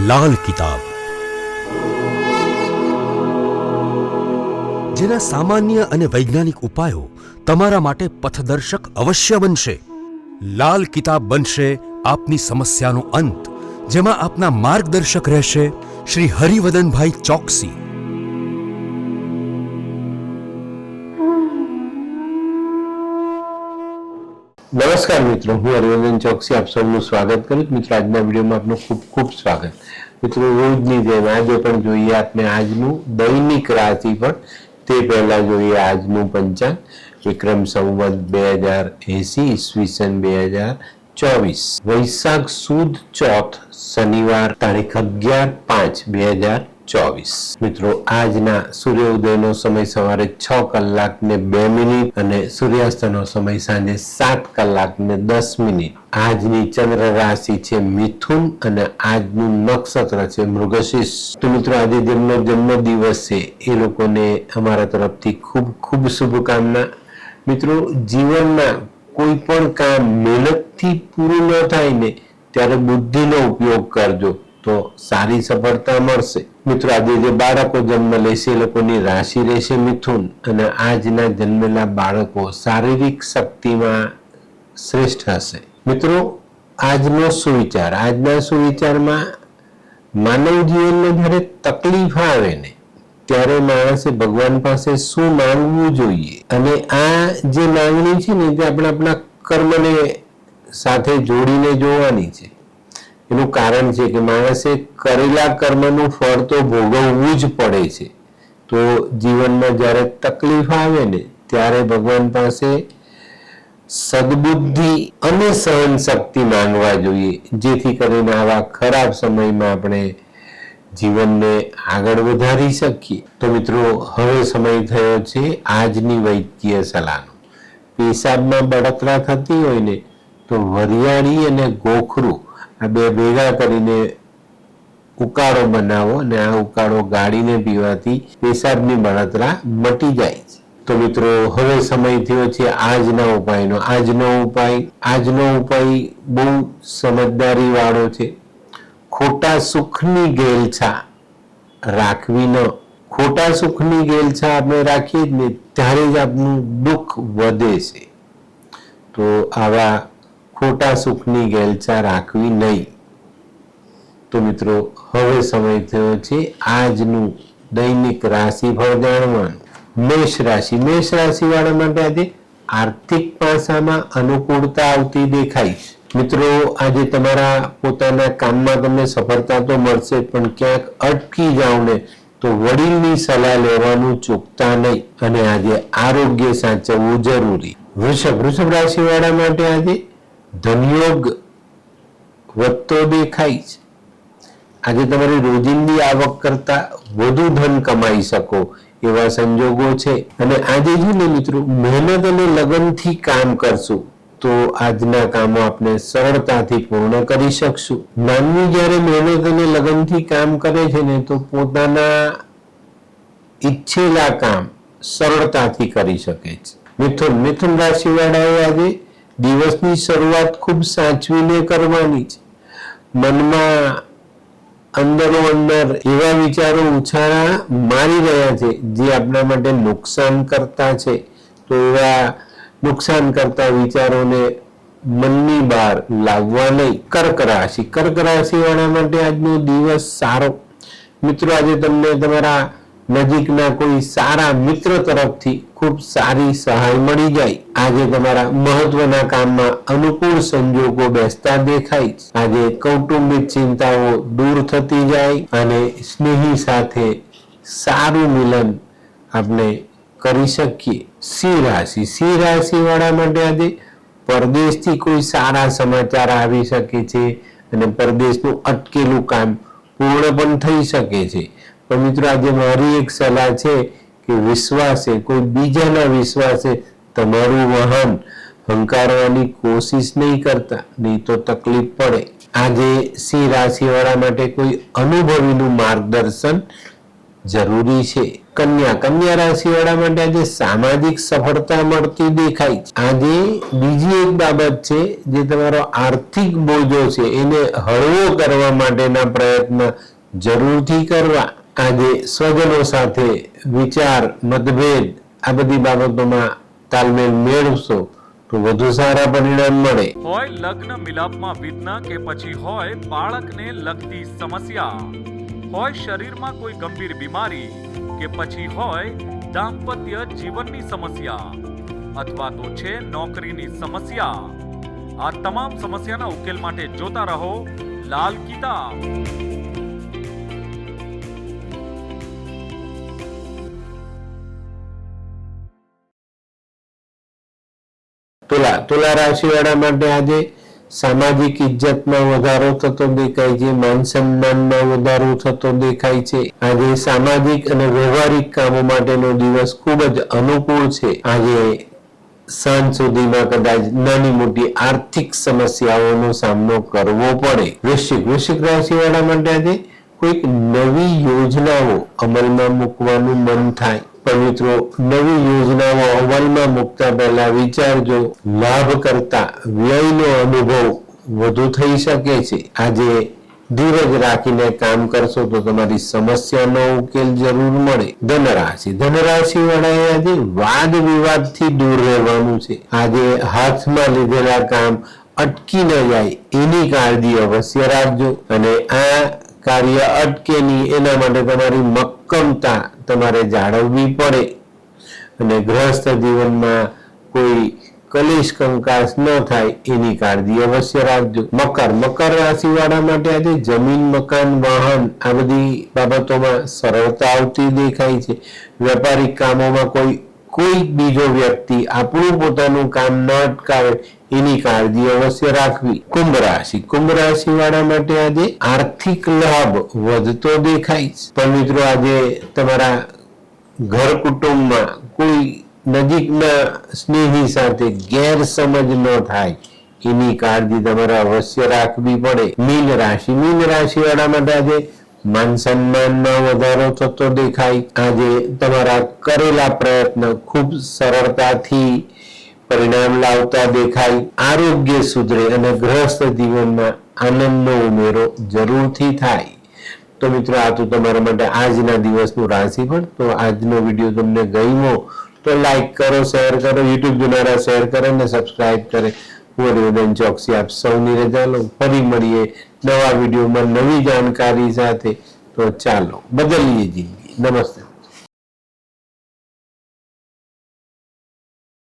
લાલ કિતાબ, જેના સામાન્ય અને વૈજ્ઞાનિક ઉપાયો તમારા માટે પથદર્શક અવશ્ય બનશે. લાલ કિતાબ બનશે આપની સમસ્યાનો અંત, જેમાં આપના માર્ગદર્શક રહેશે શ્રી હરિવદનભાઈ ચોકસી. નમસ્કાર મિત્રો, હું હરિવર્ધન ચોકસી આપ સૌનું સ્વાગત કરું. મિત્રો, આજના વિડીયોમાં આપનું ખૂબ ખૂબ સ્વાગત. મિત્રો, રોજની જેમ આજે પણ જોઈએ આપણે આજનું દૈનિક રાશિફળ. તે પહેલા જોઈએ આજનું પંચાંગ. વિક્રમ સંવત 2080 ઈસવીસન 2024, વૈશાખ સુદ ચોથ, શનિવાર, તારીખ 11/5/2024. મિત્રો, આજના સૂર્યોદયનો સમય સવારે 6:02 અને સૂર્યાસ્તનો સમય સાંજે 7:10. આજની ચંદ્ર રાશિ છે મિથુન અને આજનું નક્ષત્ર છે મૃગશીર્ષ. તો મિત્રો, આજે જેમનો જન્મ દિવસ છે એ લોકોને અમારા તરફથી ખૂબ ખૂબ શુભકામના. મિત્રો, જીવનમાં કોઈ પણ કામ મહેનતથી પૂરું ન થાય ને ત્યારે બુદ્ધિનો ઉપયોગ કરજો તો સારી સફળતા મળશે. મિત્રો, આજે જે બાળકો જન્મ લેશે એ લોકોની રાશિ રહેશે મિથુન અને આજના જન્મેલા બાળકો શારીરિક શક્તિમાં શ્રેષ્ઠ હશે. મિત્રો, આજનો સુવિચાર, આજના સુવિચારમાં માનવ જીવનમાં જ્યારે તકલીફ આવે ને ત્યારે માણસે ભગવાન પાસે શું માંગવું જોઈએ અને આ જે માંગણી છે ને તે આપણે આપણા કર્મને સાથે જોડીને જોવાની છે. એનું કારણ છે કે માણસે કરેલા કર્મનું ફળ તો ભોગવવું જ પડે છે. તો જીવનમાં જ્યારે તકલીફ આવે ને ત્યારે ભગવાન પાસે સદબુદ્ધિ અને સહન શક્તિ માંગવા જોઈએ, જેથી કરીને આવા ખરાબ સમયમાં આપણે જીવનને આગળ વધારી શકીએ. તો મિત્રો, હવે સમય થયો છે આજની વૈદ્ય સલાહનો. પેશાબમાં બળતરા થતી હોય ને તો વરિયાળી અને ગોખરું આ બે ભેગા કરીને ઉકાળો બનાવો અને આ ઉકાળો ગાળીને પીવાથી પેશાબની બળતરા મટી જાય છે. તો મિત્રો, હવે સમય થયો છે આજના ઉપાયનો. આજનો ઉપાય બહુ સમજદારી વાળો છે. ખોટા સુખની ગેલછા રાખવી ન. ખોટા સુખની ગેલછા આપણે રાખીએ જ ને ત્યારે જ આપણું દુઃખ વધે છે. તો આવા ખોટા સુખની ગેલછા રાખવી નહીં. તો મિત્રો, હવે સમય થયો છે આજનું દૈનિક રાશિફળ જાણવાનું. મેષ રાશિ. મેષ રાશિ વાળા માટે આજે આર્થિક પાસામાં અનુકૂળતા આવતી દેખાય છે. મિત્રો, આજે તમારા પોતાના કામમાં તમને સફળતા તો મળશે, પણ ક્યાંક અટકી જાવ ને તો વડીલની સલાહ લેવાનું ચૂકતા નહીં અને આજે આરોગ્ય સાચવવું જરૂરી. વૃષભ રાશિ વાળા માટે આજે ધનયોગ વધતો દેખાય છે. આજે તમારી રોજિંદી આવક કરતા વધુ ધન કમાઈ શકો એવા સંજોગો છે અને આજે છે ને મિત્રો, મહેનત અને લગનથી કામ કરશું તો આજના કામો આપણે સરળતાથી પૂર્ણ કરી શકશું. માનવી જ્યારે મહેનત અને લગનથી કામ કરે છે ને તો પોતાના ઈચ્છેલા કામ સરળતાથી કરી શકે છે. મિથુન રાશિ વાળાએ આજે દિવસની શરૂઆત ખૂબ સાચવીને કરવાની છે. મનમાં અંદરો અંદર એવા વિચારો ઉછાળા મારી રહ્યા છે જે આપણા માટે નુકસાન કરતા છે. તો એવા નુકસાન કરતા વિચારોને મનની બહાર લાવવા નહીં. કર્ક રાશિ વાળા માટે આજનો દિવસ સારો. મિત્રો, આજે તમને તમારા નજીકના કોઈ સારા મિત્ર તરફથી ખૂબ સારી સહાય મળી જાય. આજે તમારા મહત્વના કામમાં અનુકૂળ સંજોગો બેસતા દેખાય. આજે કૌટુંબિક ચિંતાઓ દૂર થતી જાય અને સ્નેહી સાથે સારું મિલન આપણે કરી શકીએ. સિંહ રાશિ વાળા માટે આજે પરદેશથી કોઈ સારા સમાચાર આવી શકે છે અને પરદેશનું અટકેલું કામ પૂર્ણ પણ થઈ શકે છે. પણ મિત્રો, આજે મારી એક સલાહ છે કે વિશ્વાસે, કોઈ બીજાના વિશ્વાસે તમારું વાહન હંકારવાની કોશિશ નહીં કરતા, નહીં તો તકલીફ પડે. આજે સિંહ રાશિ વાળા માટે કોઈ અનુભવીનું માર્ગદર્શન જરૂરી છે. કન્યા રાશિવાળા માટે આજે સામાજિક સફળતા મળતી દેખાય છે. આજે બીજી એક બાબત છે, જે તમારો આર્થિક બોજો છે એને હળવો કરવા માટેના પ્રયત્ન જરૂરથી કરવા. આજે સ્વજનો સાથે વિચાર મતભેદ આ બધી બાબતોમાં તાલમેલ મેળવશો તો વધુ સારા પરિણામ મળે. હોય લગ્ન મિલાપમાં વિઘ્ન કે પછી હોય બાળકને લગતી સમસ્યા, હોય શરીરમાં કોઈ ગંભીર બીમારી કે પછી હોય દાંપત્ય જીવનની સમસ્યા અથવા તો છે નોકરીની સમસ્યા, આ તમામ સમસ્યાના ઉકેલ માટે જોતા રહો લાલ કિતાબ. તુલા રાશિવાળા માટે આજે સામાજિક ઇજ્જતમાં વધારો થતો દેખાય છે, માન સન્માનમાં વધારો થતો દેખાય છે. આજે સામાજિક અને વ્યવહારિક કામો માટેનો દિવસ ખૂબ જ અનુકૂળ છે. આજે સાંજ સુધીમાં કદાચ નાની મોટી આર્થિક સમસ્યાઓનો સામનો કરવો પડે. વૃશ્ચિક રાશિવાળા માટે આજે કોઈક નવી યોજનાઓ અમલમાં મૂકવાનું મન થાય. પણ મિત્રો, નવી યોજનાઓ અમલમાં મૂકતા પહેલા વિચારજો, લાભ કરતા વ્યયનો અનુભવ વધુ થઈ શકે છે. આજે ધીરજ રાખીને કામ કરશો તો તમારી સમસ્યાનો ઉકેલ જરૂર મળે. ધનરાશિ વાળાએ આજે વાદ વિવાદથી દૂર રહેવાનું છે. આજે હાથમાં લીધેલા કામ અટકી ન જાય એની કાળજી અવશ્ય રાખજો. અને આ કાર્ય અટકે નહીં એના માટે તમારી મક્કમતા તમારે જાળવવી પડે. અને ગૃહસ્થ જીવનમાં કોઈ કલેશ કંકાસ ન થાય એની કાળજી અવશ્ય રાખજો. મકર રાશિ વાળા માટે આજે જમીન મકાન વાહન આ બધી બાબતોમાં સરળતા આવતી દેખાય છે. વેપારિક કામોમાં કોઈ બીજો વ્યક્તિ આપણું પોતાનું કામ ન અટકાવે એની કાળજી અવશ્ય રાખવી. કુંભ રાશિ વાળા માટે આજે આર્થિક લાભ વધતો દેખાય છે. પણ મિત્રો, આજે તમારા ઘર કુટુંબમાં કોઈ નજીકના સ્નેહી સાથે ગેરસમજ ન થાય એની કાળજી તમારે અવશ્ય રાખવી પડે. મીન રાશિ વાળા માટે આજે માન સન્માનમાં વધારો થતો દેખાય. આજે તમારા કરેલા પ્રયત્ન ખૂબ સરળતાથી પરિણામ લાવતા દેખાય. આરોગ્ય સુધરે અને ગૃહસ્થ જીવનમાં આનંદનો ઉમેરો જરૂરથી થાય. તો મિત્રો, આ તો તમારા માટે આજના દિવસનું રાશિફળ. તો આજનો વિડીયો તમને ગમ્યો તો લાઈક કરો, શેર કરો, યુટ્યુબ જોનારા શેર કરે અને સબસ્ક્રાઇબ કરે. હું હરિવર્ધન ચોકસી આપ સૌની રજા લઉં. ફરી મળીએ નવા વિડીયોમાં નવી જાણકારી સાથે. તો ચાલો બદલીએ જિંદગી. નમસ્તે.